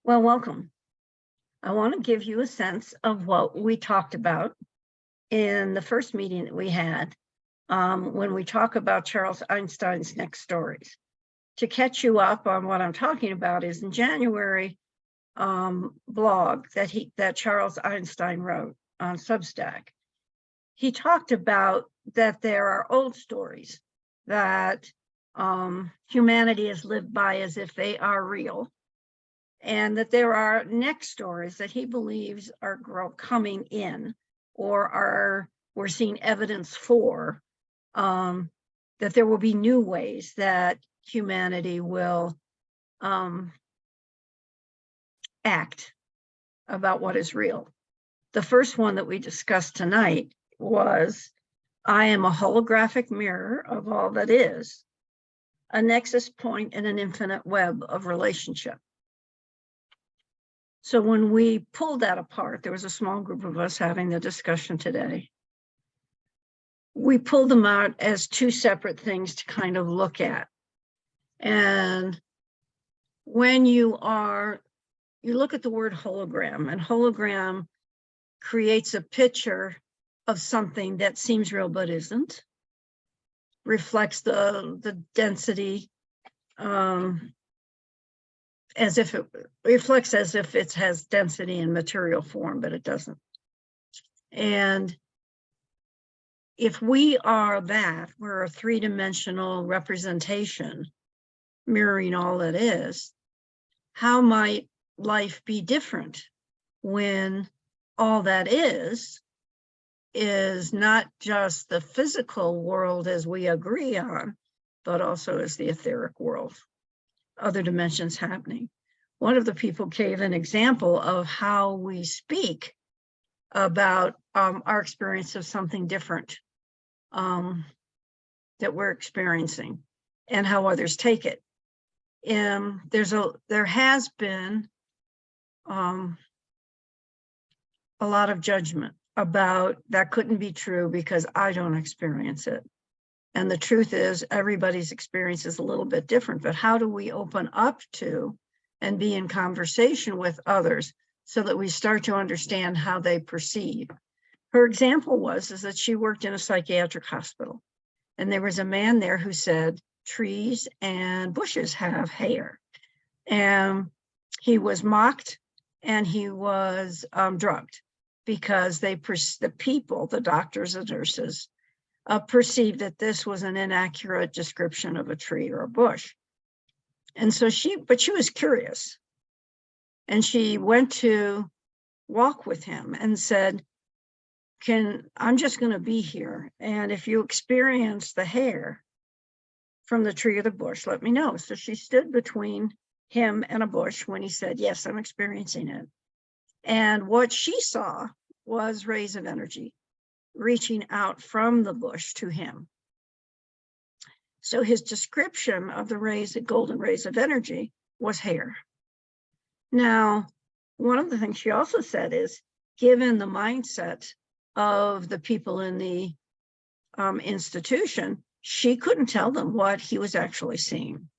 Well, welcome. I want to give you a sense of what we talked about in the first meeting that we had when we talk about Charles Einstein's next stories. To catch you up on what I'm talking about is in January blog that Charles Einstein wrote on Substack. He talked about that there are old stories that humanity has lived by as if they are real, and that there are next stories that he believes are coming in or we're seeing evidence for, that there will be new ways that humanity will act about what is real. The first one that we discussed tonight was, I am a holographic mirror of all that is, a nexus point in an infinite web of relationship. So when we pulled that apart, there was a small group of us having the discussion today. We pulled them out as two separate things to kind of look at. And when you look at the word hologram, and hologram creates a picture of something that seems real but isn't, reflects the density, as if it reflects as if it has density in material form, but it doesn't. And if we are that, we're a three-dimensional representation mirroring all that is, how might life be different when all that is not just the physical world as we agree on, but also is the etheric world, other dimensions happening. One of the people gave an example of how we speak about our experience of something different that we're experiencing and how others take it. And there has been a lot of judgment about that couldn't be true because I don't experience it. And the truth is everybody's experience is a little bit different, but how do we open up to and be in conversation with others so that we start to understand how they perceive? Her example is that she worked in a psychiatric hospital, and there was a man there who said trees and bushes have hair. And he was mocked and he was drugged because the people, the doctors and nurses, perceived that this was an inaccurate description of a tree or a bush. And so she was curious, and she went to walk with him and said, I'm just going to be here, and if you experience the hair from the tree or the bush, let me know. So she stood between him and a bush when he said, yes, I'm experiencing it. And what she saw was rays of energy reaching out from the bush to him. So his description of the rays, the golden rays of energy, was hair. Now, one of the things she also said is, given the mindset of the people in the institution, she couldn't tell them what he was actually seeing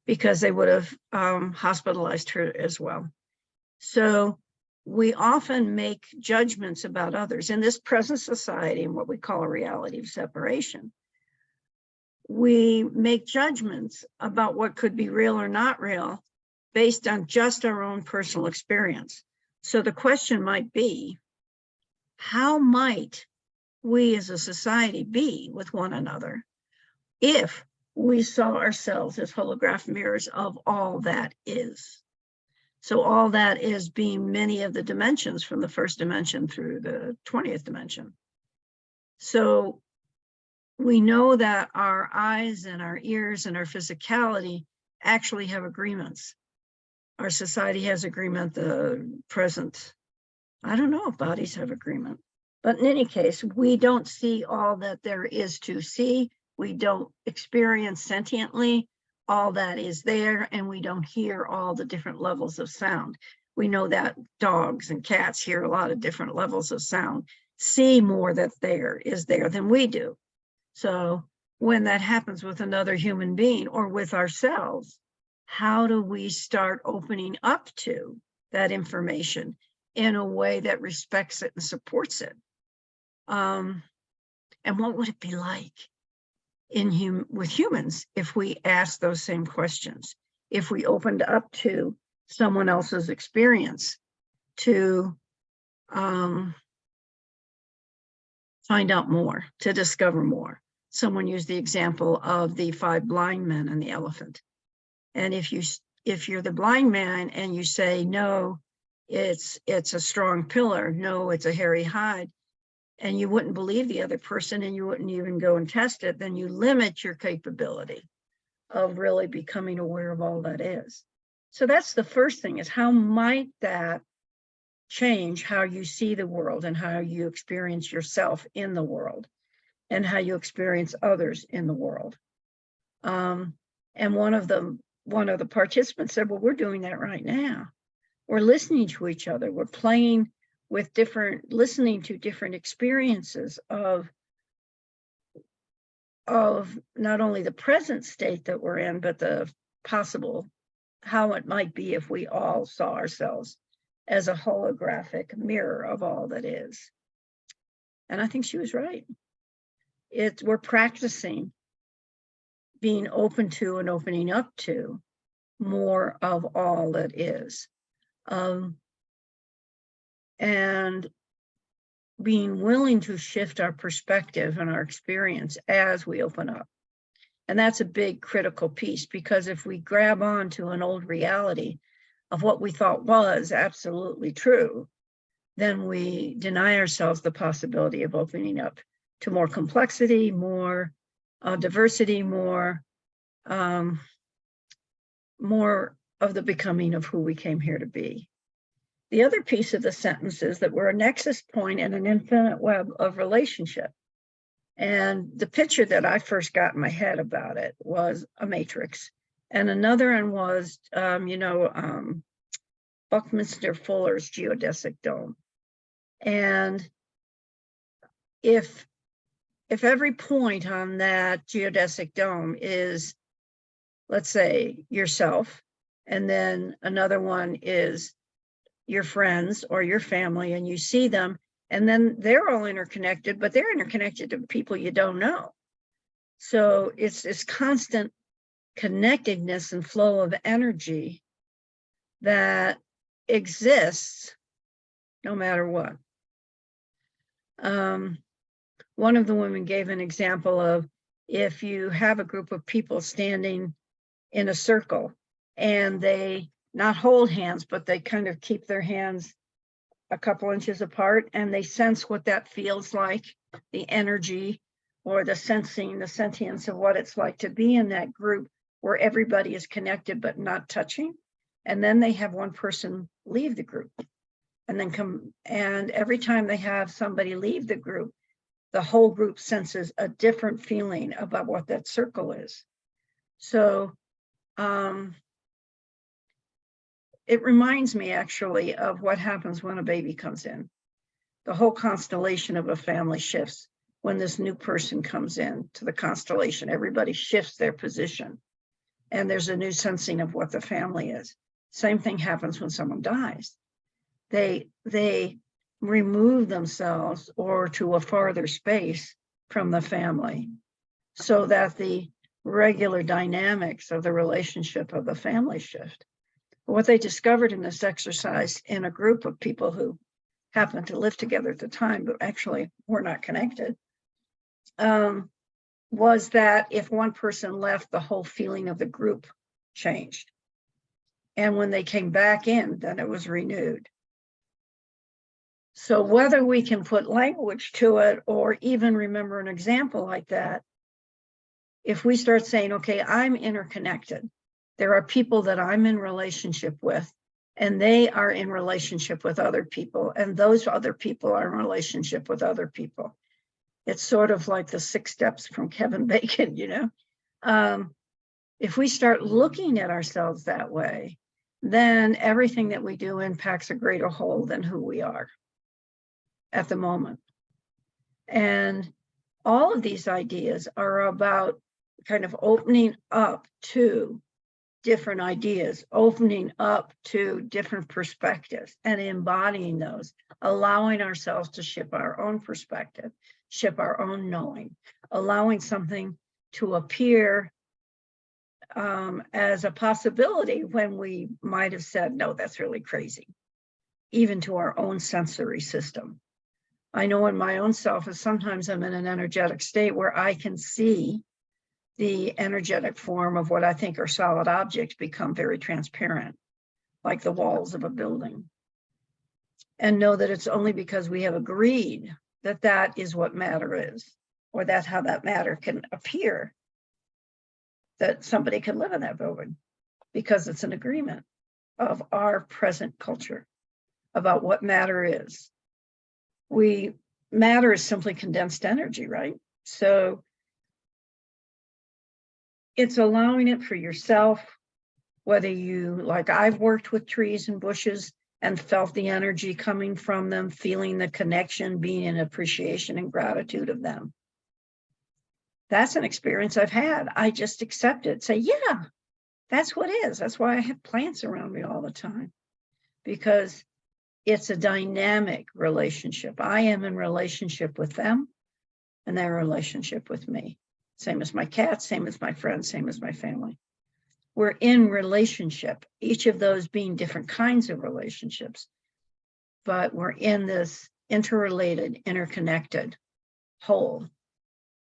because they would have hospitalized her as well. So we often make judgments about others in this present society, in what we call a reality of separation. We make judgments about what could be real or not real based on just our own personal experience. So the question might be, how might we as a society be with one another if we saw ourselves as holograph mirrors of all that is? So all that is being many of the dimensions from the first dimension through the 20th dimension. So we know that our eyes and our ears and our physicality actually have agreements. Our society has agreement, the present, I don't know if bodies have agreement, but in any case, we don't see all that there is to see. We don't experience sentiently all that is there, and we don't hear all the different levels of sound. We know that dogs and cats hear a lot of different levels of sound, see more that there is there than we do. So when that happens with another human being or with ourselves, how do we start opening up to that information in a way that respects it and supports it. And what would it be like with humans if we asked those same questions? If we opened up to someone else's experience to find out more, to discover more. Someone used the example of the 5 blind men and the elephant. And if you're the blind man and you say, no, it's a strong pillar, no, it's a hairy hide, and you wouldn't believe the other person and you wouldn't even go and test it, then you limit your capability of really becoming aware of all that is. So that's the first thing, is how might that change how you see the world and how you experience yourself in the world and how you experience others in the world. And one of the participants said, well, we're doing that right now. We're listening to each other. We're playing with listening to different experiences of not only the present state that we're in, but the possible, how it might be if we all saw ourselves as a holographic mirror of all that is. And I think she was right. We're practicing being open to and opening up to more of all that is. And being willing to shift our perspective and our experience as we open up. And that's a big critical piece, because if we grab on to an old reality of what we thought was absolutely true, then we deny ourselves the possibility of opening up to more complexity, more diversity, more of the becoming of who we came here to be. The other piece of the sentence is that we're a nexus point in an infinite web of relationship. And the picture that I first got in my head about it was a matrix. And another one was, Buckminster Fuller's geodesic dome. And if every point on that geodesic dome is, let's say, yourself, and then another one is your friends or your family, and you see them, and then they're all interconnected, but they're interconnected to people you don't know. So it's this constant connectedness and flow of energy that exists no matter what. One of the women gave an example of, if you have a group of people standing in a circle and they not hold hands, but they kind of keep their hands a couple inches apart, and they sense what that feels like, the energy or the sensing, the sentience of what it's like to be in that group where everybody is connected but not touching. And then they have one person leave the group and then come, and every time they have somebody leave the group, the whole group senses a different feeling about what that circle is. So it reminds me actually of what happens when a baby comes in. The whole constellation of a family shifts when this new person comes in to the constellation. Everybody shifts their position, and there's a new sensing of what the family is. Same thing happens when someone dies. They remove themselves or to a farther space from the family so that the regular dynamics of the relationship of the family shift. What they discovered in this exercise in a group of people who happened to live together at the time, but actually were not connected, was that if one person left, the whole feeling of the group changed. And when they came back in, then it was renewed. So whether we can put language to it or even remember an example like that, if we start saying, okay, I'm interconnected, there are people that I'm in relationship with, and they are in relationship with other people, and those other people are in relationship with other people. It's sort of like the 6 steps from Kevin Bacon, If we start looking at ourselves that way, then everything that we do impacts a greater whole than who we are at the moment. And all of these ideas are about kind of opening up to different ideas, opening up to different perspectives and embodying those, allowing ourselves to ship our own perspective, ship our own knowing, allowing something to appear as a possibility when we might have said, no, that's really crazy, even to our own sensory system. I know in my own self is sometimes I'm in an energetic state where I can see the energetic form of what I think are solid objects become very transparent, like the walls of a building. And know that it's only because we have agreed that that is what matter is, or that's how that matter can appear, that somebody can live in that building, because it's an agreement of our present culture about what matter is. Matter is simply condensed energy, right? So it's allowing it for yourself, whether you, like I've worked with trees and bushes and felt the energy coming from them, feeling the connection, being in appreciation and gratitude of them. That's an experience I've had. I just accept it, say, yeah, that's what is. That's why I have plants around me all the time, because it's a dynamic relationship. I am in relationship with them and their relationship with me. Same as my cats, same as my friends, same as my family. We're in relationship, each of those being different kinds of relationships, but we're in this interrelated, interconnected whole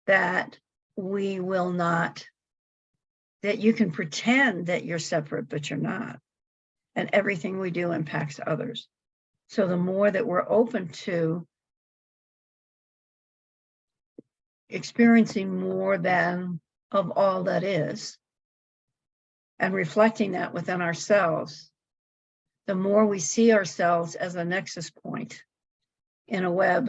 that we will not, that you can pretend that you're separate, but you're not. And everything we do impacts others. So the more that we're open to experiencing more than of all that is, and reflecting that within ourselves, the more we see ourselves as a nexus point in a web,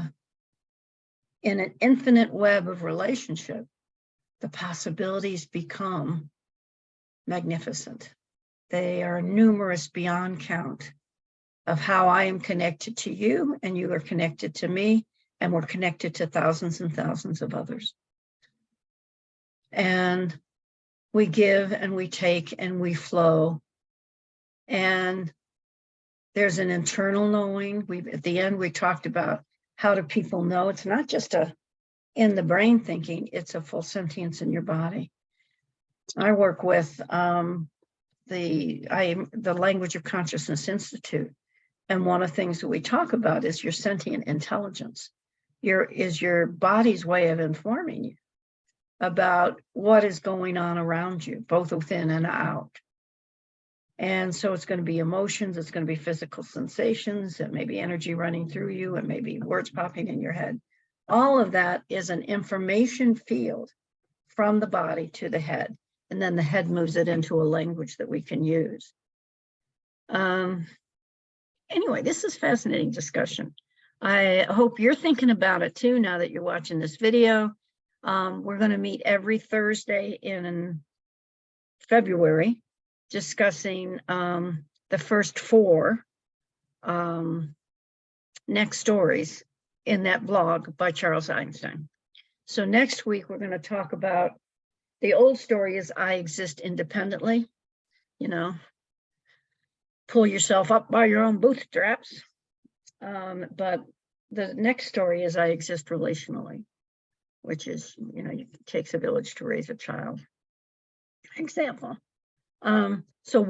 in an infinite web of relationship, the possibilities become magnificent. They are numerous beyond count of how I am connected to you and you are connected to me, and we're connected to thousands and thousands of others. And we give and we take and we flow. And there's an internal knowing. At the end, we talked about how do people know? It's not just in the brain thinking, it's a full sentience in your body. I work with the Language of Consciousness Institute. And one of the things that we talk about is your sentient intelligence. Is your body's way of informing you about what is going on around you, both within and out. And so it's going to be emotions, it's going to be physical sensations, it may be energy running through you, it may be words popping in your head. All of that is an information field from the body to the head. And then the head moves it into a language that we can use. Anyway, this is fascinating discussion. I hope you're thinking about it too, now that you're watching this video. We're going to meet every Thursday in February, discussing the first 4 next stories in that blog by Charles Einstein. So next week, we're going to talk about, the old story is I exist independently, you know, pull yourself up by your own bootstraps. But the next story is I exist relationally, which is, you know, it takes a village to raise a child. Example. So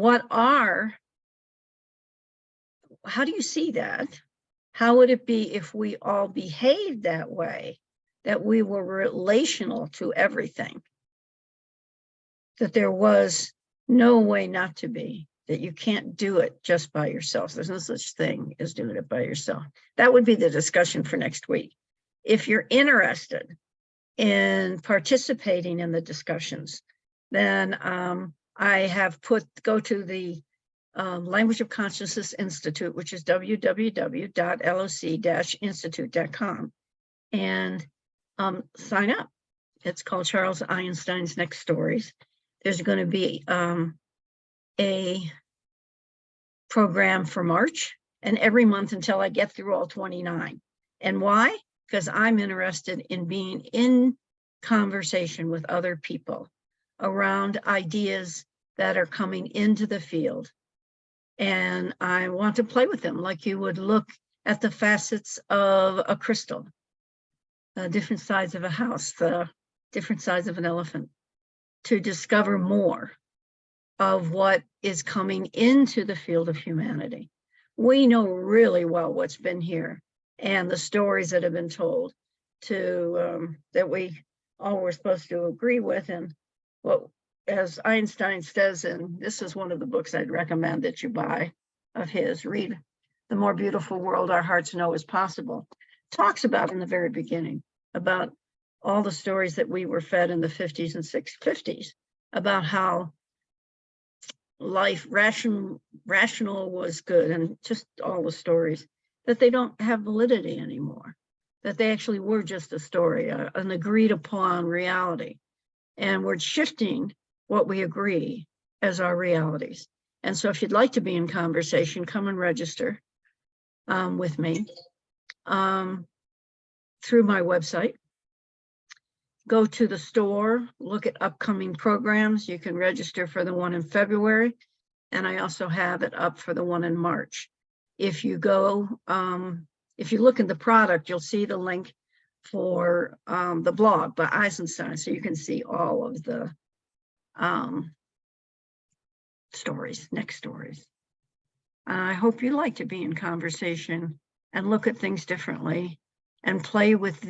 how do you see that? How would it be if we all behaved that way, that we were relational to everything, that there was no way not to be, that you can't do it just by yourself. There's no such thing as doing it by yourself. That would be the discussion for next week. If you're interested in participating in the discussions, then I have go to the Language of Consciousness Institute, which is www.loc-institute.com, and sign up. It's called Charles Einstein's Next Stories. There's going to be a program for March and every month until I get through all 29. And why? Because I'm interested in being in conversation with other people around ideas that are coming into the field. And I want to play with them like you would look at the facets of a crystal, different sides of a house, the different sides of an elephant, to discover more of what is coming into the field of humanity. We know really well what's been here and the stories that have been told that we all were supposed to agree with. And what, as Einstein says, and this is one of the books I'd recommend that you buy of his, read The More Beautiful World Our Hearts Know Is Possible, talks about in the very beginning, about all the stories that we were fed in the 50s and 50s, about how life rational was good, and just all the stories, that they don't have validity anymore, that they actually were just a story, an agreed upon reality. And we're shifting what we agree as our realities. And so if you'd like to be in conversation, come and register with me through my website. Go to the store, look at upcoming programs. You can register for the one in February, and I also have it up for the one in March. If you go, if you look at the product, you'll see the link for the blog by Eisenstein, so you can see all of the stories, next stories. I hope you like to be in conversation and look at things differently and play with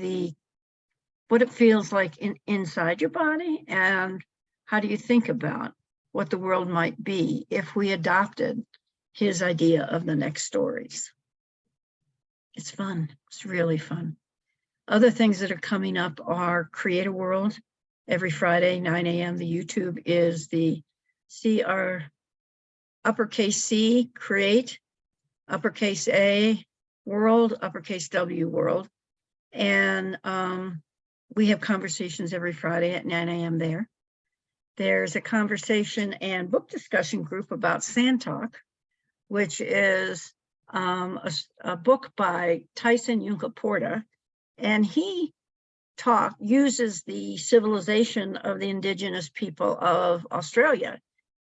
what it feels like inside your body, and how do you think about what the world might be if we adopted his idea of the next stories. It's fun. It's really fun. Other things that are coming up are Create a World every Friday, 9 a.m. The YouTube is the uppercase C, Create, uppercase A, World, uppercase W, World. And we have conversations every Friday at 9 a.m. there. There's a conversation and book discussion group about Sand Talk, which is a book by Tyson Yunkaporta, and he uses the civilization of the indigenous people of Australia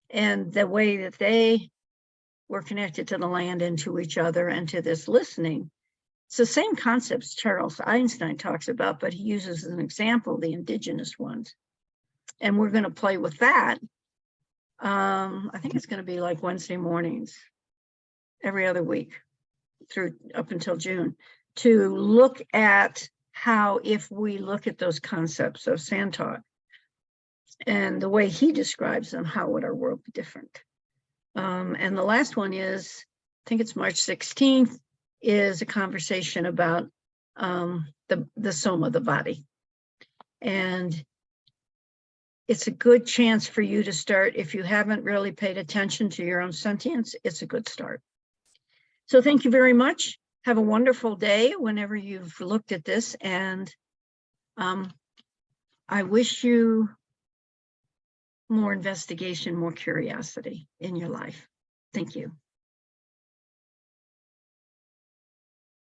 and the way that they were connected to the land and to each other and to this listening. It's the same concepts Charles Einstein talks about, but he uses as an example the indigenous ones. And we're going to play with that. I think it's going to be like Wednesday mornings, every other week up until June, to look at how, if we look at those concepts of Sand Talk and the way he describes them, how would our world be different? And the last one is, I think it's March 16th, is a conversation about the soma, the body. And it's a good chance for you to start. If you haven't really paid attention to your own sentience, it's a good start. So thank you very much. Have a wonderful day whenever you've looked at this. And I wish you more investigation, more curiosity in your life. Thank you.